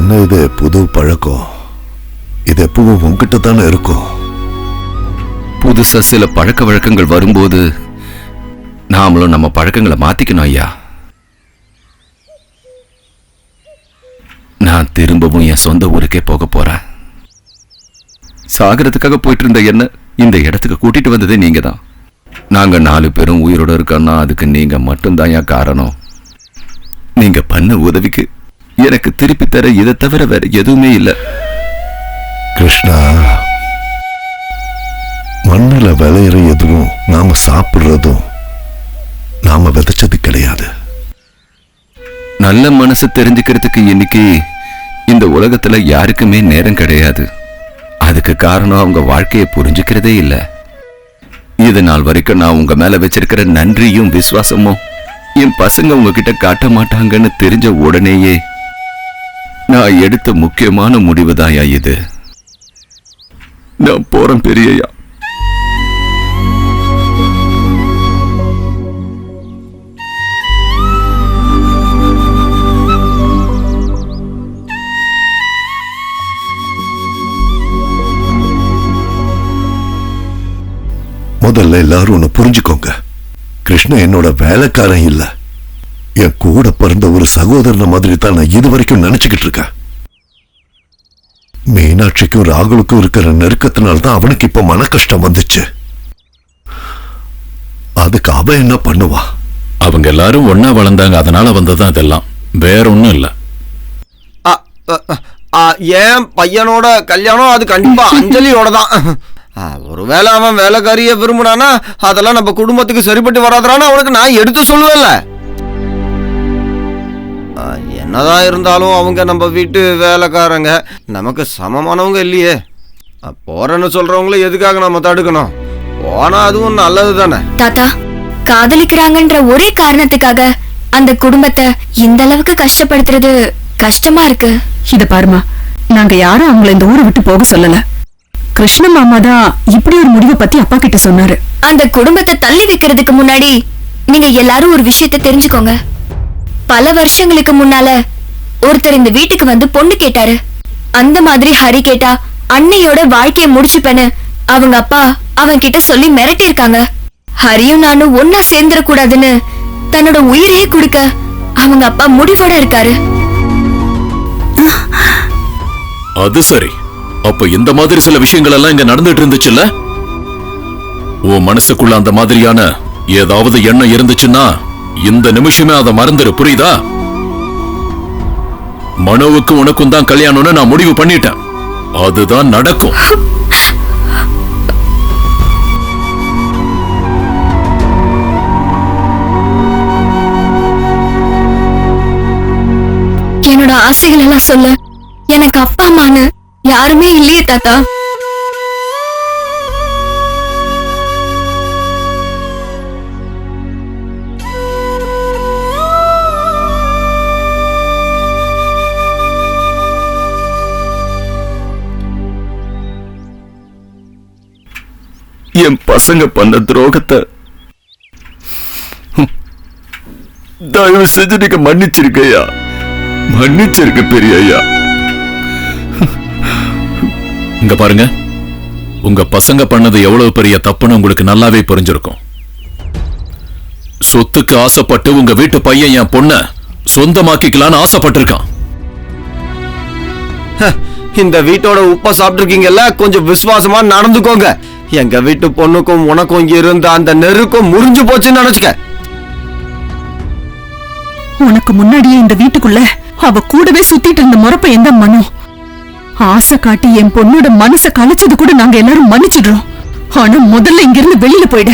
என்ன இது புது பழக்கம்? இது எப்பவும் உங்ககிட்ட தானே இருக்கும். புதுசா சில பழக்க வழக்கங்கள் வரும்போது நாமளும் நம்ம பழக்கங்களை மாத்திக்கணும் ஐயா. நான் திரும்பவும் என் சொந்த ஊருக்கே போக போறேன். சாகரத்துக்காக போயிட்டு இருந்த என்ன இந்த இடத்துக்கு கூட்டிட்டு வந்ததே நீங்க தான். நாங்க 4 பேரும் உயிரோட இருக்கோம்னா அதுக்கு நீங்க மட்டும்தான் ஏன் காரணம். நீங்க பண்ண உதவிக்கு எனக்கு திருப்பி தர இதை தவிர வேற எதுவுமே இல்லை. கிருஷ்ணா, மண்ணில் விளையிற எதுவும் நாம சாப்பிடுறதும் நாம விதைச்சது கிடையாது. நல்ல மனசு தெரிஞ்சுக்கிறதுக்கு இன்னைக்கு இந்த உலகத்துல யாருக்குமே நேரம் கிடையாது. அதுக்கு காரணம் அவங்க வாழ்க்கையை புரிஞ்சுக்கிறதே இல்லை. இது நாள் வரைக்கும் நான் உங்க மேல வச்சிருக்கிற நன்றியும் விசுவாசமும் என் பசங்க உங்ககிட்ட காட்ட மாட்டாங்கன்னு தெரிஞ்ச உடனேயே நான் எடுத்த முக்கியமான முடிவு தாயா இது. நான் போறேன் பெரியய்யா. முதல்ல எல்லாரும் ஒண்ணு புரிஞ்சுக்கோங்க. கிருஷ்ணன் என்னோட வேலைக்காரன் இல்ல, என் கூட பிறந்த ஒரு சகோதரன மாதிரி தான் நான் இது வரைக்கும் நினைச்சுக்கிட்டு இருக்கேன். மீனாட்சிக்கும் ராகுலுக்கும் இருக்கிற நெருக்கத்தினால்தான் அவனுக்கு இப்ப மன கஷ்டம் வந்துச்சு. அதுக்கு அவன் என்ன பண்ணுவா? அவங்க எல்லாரும் ஒன்னா வளர்ந்தாங்க, அதனால வந்ததான் இதெல்லாம், வேற ஒண்ணும் இல்ல. ஏன் பையனோட கல்யாணம் அது கண்டிப்பா அஞ்சலியோட தான். ஒருவேளை அவன் வேலைக்காரிய விரும்பினானா அதெல்லாம் நம்ம குடும்பத்துக்கு சரிப்பட்டு வராதான்னு அவனுக்கு நான் எடுத்து சொல்லுவேன்ல. என்னதான் இருந்தாலும் அவங்க நம்ம வீட்டு வேலைக்காரங்க, நமக்கு சமமானவங்க இல்லையே. போறேன்னு சொல்றவங்கள எதுக்காக நம்ம தடுக்கணும்? போனா அதுவும் நல்லது தானே. தாத்தா, காதலிக்கிறாங்கன்ற ஒரே காரணத்துக்காக அந்த குடும்பத்தை இந்த அளவுக்கு கஷ்டப்படுத்துறது கஷ்டமா இருக்கு. இத பாருமா, நாங்க யாரும் அவங்களை இந்த ஊரை விட்டு போக சொல்லல. கிருஷ்ண மாமா தான் இப்படி ஒரு முடிவை பத்தி அப்பா கிட்ட சொன்னாரு. அந்த குடும்பத்தை தள்ளி வைக்கிறதுக்கு முன்னாடி நீங்க எல்லாரும் ஒரு விஷயத்தை தெரிஞ்சுக்கோங்க. பல வருஷங்களுக்கு முன்னால ஒருத்தர் இந்த வீட்டுக்கு வந்து பொண்ணு கேட்டாரு. அந்த மாதிரி ஹரி கேட்டா அன்னையோட வாழ்க்கையை முடிச்சுப்பேன்னு அவங்க அப்பா அவன் கிட்ட சொல்லி மிரட்டி இருக்காங்க. ஹரியும் நானும் ஒன்னா சேர்ந்துட கூடாதுன்னு தன்னோட உயிரையே கொடுக்க அவங்க அப்பா முடிவோட இருக்காரு. அது சரி, அப்ப இந்த மாதிரி சில விஷயங்கள் எல்லாம் இங்க நடந்துட்டு இருந்துச்சுல்ல? உன் மனசுக்குள்ள அந்த மாதிரியான ஏதாவது எண்ணம் இருந்துச்சுன்னா இந்த நிமிஷமே அதை மறந்துரு, புரியுதா? மனோவுக்கும் உனக்கும் தான் கல்யாணம்னு நான் முடிவு பண்ணிட்டேன். அதுதான் நடக்கும். என்னோட ஆசைகள் எல்லாம் சொல்ல எனக்கு அப்பா அம்மான்னு யாருமே இல்லையே தாத்தா. என் பசங்க பண்ண துரோகத்தை தயவு செஞ்சு நீங்க மன்னிச்சிருக்கையா, மன்னிச்சிருக்க பெரியய்யா. இங்க பாருங்க, உங்க பசங்க பண்ணது எவ்வளவு பெரிய தப்புன்னு உங்களுக்கு நல்லாவே புரிஞ்சிருக்கும். சொத்துக்கு ஆசைப்பட்டு உங்க வீட்டு பையன் என் பொண்ண சொந்தமாக்கிக்கலான்னு ஆசைப்பட்டிருக்கான். இந்த வீட்டோட உப்ப சாப்பிட்டுருக்கீங்கல்ல, கொஞ்சம் விசுவாசமா நடந்துக்கோங்க. எங்க வீட்டு பொண்ணுக்கும் உனக்கும் இருந்த அந்த நெருக்கம் முறிஞ்சு போச்சுன்னு நினைச்சுக்க. உனக்கு முன்னாடியே இந்த வீட்டுக்குள்ள அவ கூடவே சுத்திட்டு இருந்த முறப்ப எந்த மனோ ஆசை காட்டி என் பொண்ணோட மனசை கலைச்சது கூட நாங்க எல்லாரும் மன்னிச்சிடுறோம். ஆனா முதல்ல இங்க இருந்து வெளியில போயிட.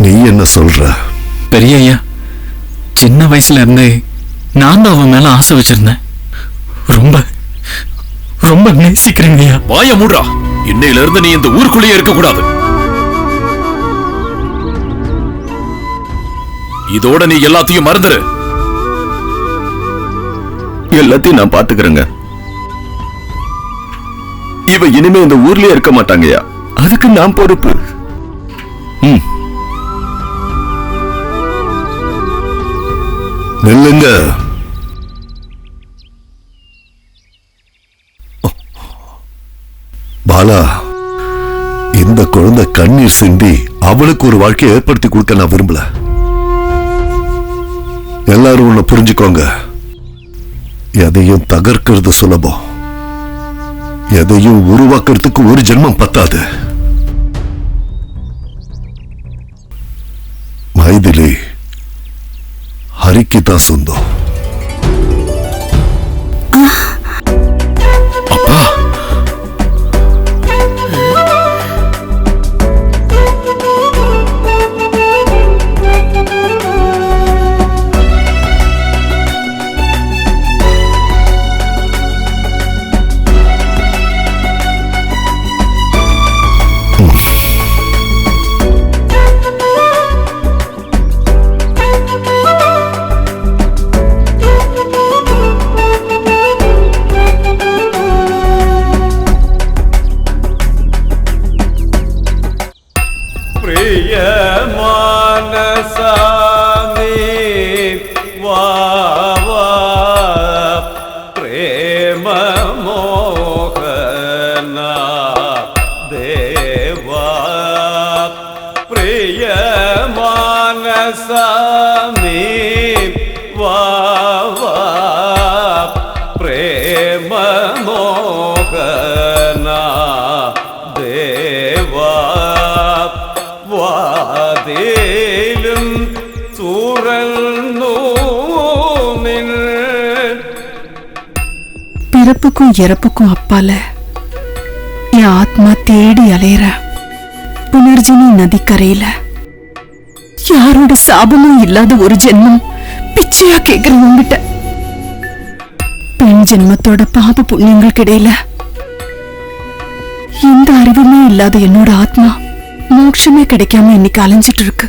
நீ என்ன சொல்ற? பெரியய்யா, சின்ன வயசுல இருந்து நான் தான் அவன் மேல ஆசை வச்சிருந்தேன். ரொம்ப ரொம்ப நேசிக்கிறேங்க ஐயா. வாய மூடுறா, இன்னையில இருந்து நீ இந்த ஊருக்குள்ளேயே இருக்க கூடாது. இதோட நீ எல்லாத்தையும் மறந்துரு. எல்லாத்தையும் நான் பாத்துக்கிறேங்க. இவ இனிமே இந்த ஊர்லயே இருக்க மாட்டாங்கய்யா, அதுக்கு நான் பொறுப்பு. நில்லுங்க. பாலா, இந்த குழந்தை கண்ணீர் சிந்தி அவளுக்கு ஒரு வாழ்க்கையை ஏற்படுத்தி கொடுக்க நான் விரும்பல. எல்லாரும் ஒண்ணு புரிஞ்சுக்கோங்க, எதையும் தகர்க்கிறது சுலபம், எதையும் உருவாக்குறதுக்கு ஒரு ஜென்மம் பத்தாது. மைதிலி ஹரிக்கு தான் சொந்தம். அப்பா, பிறப்புக்கும் இறப்புக்கும் அப்பால என் ஆத்மா தேடி அலையிற புனர்ஜனி நதிக்கரையில யாரோட சாபமும் இல்லாத ஒரு ஜென்மம் பிச்சையா கேக்குறவங்கிட்ட பெண் ஜென்மத்தோட பாப புண்ணியங்களுக்கு இடையில எந்த அறிவுமே இல்லாத என்னோட ஆத்மா மோட்சமே கிடைக்காம இன்னைக்கு அலைஞ்சிட்டு இருக்கு.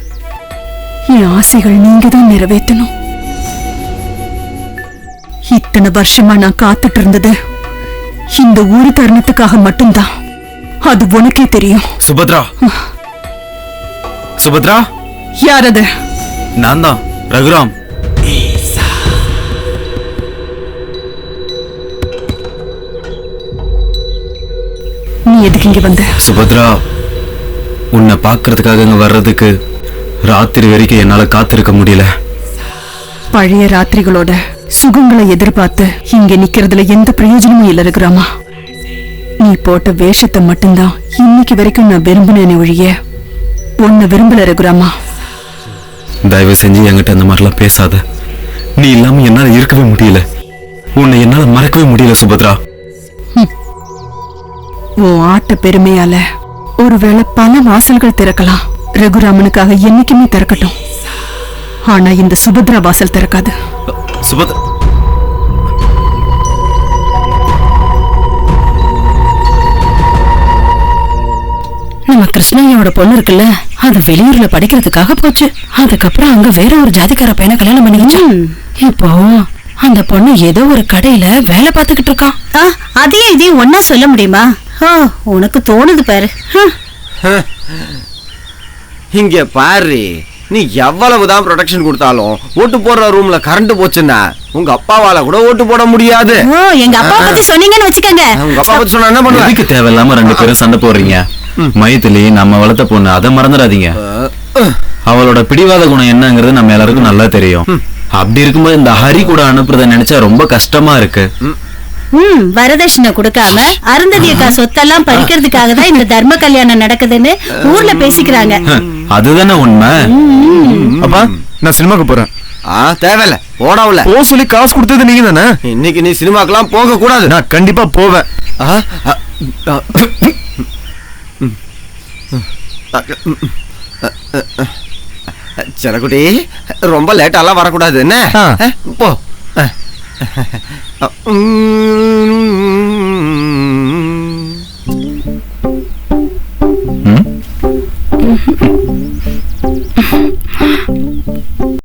என் ஆசைகள் நீங்க தான் நிறைவேற்றணும். இத்தனை வருஷமா நான் காத்துட்டு இருந்தது இந்த ஒரு தருணத்துக்காக மட்டும்தான். அது உனக்கே தெரியும். சுபத்ரா, சுபத்ரா, யார் அது? நான் தான் ரகுராம். நீ எதுக்கு இங்க வந்த? சுபத்ரா, உன்னை பாக்குறதுக்காக இங்க வர்றதுக்கு ராத்திரி வரைக்கும் என்னால காத்திருக்க முடியல. பழைய ராத்திரிகளோட சுகங்களை எதிர்பார்த்து இங்க நிக்கிறதுல எந்த பிரயோஜனமும் இல்ல ரகுராமா. நீ போட்ட வேஷத்தை மட்டும்தான் இன்னைக்கு வரைக்கும் நான் விரும்பினேனே ஒழிய உன்னை விரும்பல ரகுராமா. தயவு செஞ்சு என்கிட்ட அந்த மாதிரிலாம் பேசாத. நீ இல்லாம என்னால இருக்கவே முடியல. உன்னை என்னால மறக்கவே முடியல சுபத்ரா. உன் ஆட்ட பெருமையால ஒருவேளை பல வாசல்கள் திறக்கலாம். ரகுராமனுக்காக என்னைக்குமே திறக்கட்டும். ஆனா இந்த சுபத்ரா வாசல் திறக்காது. சுபத்ரா, நம்ம கிருஷ்ணய்யோட பொண்ணு இருக்குல்ல, அது வெளியூர்ல படிக்கிறதுக்காக போச்சு. அதுக்கப்புறம் அங்க வேற ஒரு ஜாதிக்கார பையனை கல்யாணம் பண்ணிக்கிச்சு. இப்போ அந்த பொண்ணு ஏதோ ஒரு கடையில வேலை பார்த்துக்கிட்டு இருக்கான். அதையும் இதையும் ஒன்னா சொல்ல முடியுமா? உனக்கு தோணுது பாரு. இங்க பாரு, நீ எவ்வளவுதான் ப்ரொடெக்ஷன் கொடுத்தாலும் ஓட்டு போடுற ரூம்ல கரண்ட் போச்சுன்னா உங்க அப்பாவால கூட ஓட்டு போட முடியாது. எங்க அப்பா பத்தி சொன்னீங்கன்னு வச்சுக்கோங்க. உங்க அப்பா பத்தி சொன்னா என்ன பண்ணுவ? எதுக்கு தேவையில்லாம ரெண்டு பேரும் சண்டை போடுறீங்க? மைதிலி நம்ம வளர்த்த பொண்ணு, அதை மறந்துடாதீங்க. அவளோட பிடிவாத குணம் என்னங்கிறது நம்ம எல்லாருக்கும் நல்லா தெரியும். அப்படி இருக்கும்போது இந்த ஹரி கூட அனுப்புறத நினைச்சா ரொம்ப கஷ்டமா இருக்கு. வரதட்சணை கொடுக்காம அருந்ததியக்கா சொத்தெல்லாம் பறிக்கிறதுக்காக தான் இந்த தர்ம கல்யாணம் நடக்குதுன்னு ஊர்ல பேசிக்கிறாங்க. அதுதானே உண்மை. அப்பா, நான் சினிமாக்கு போறேன். தேவையில்ல, போடாவில்ல. போ சொல்லி காசு கொடுத்தது நீங்க தானே. இன்னைக்கு நீ சினிமாக்கெல்லாம் போக கூடாது. நான் கண்டிப்பா போவேன். செல்லக்குட்டி, ரொம்ப லேட்டாலாம் வரக்கூடாது என்ன? போ.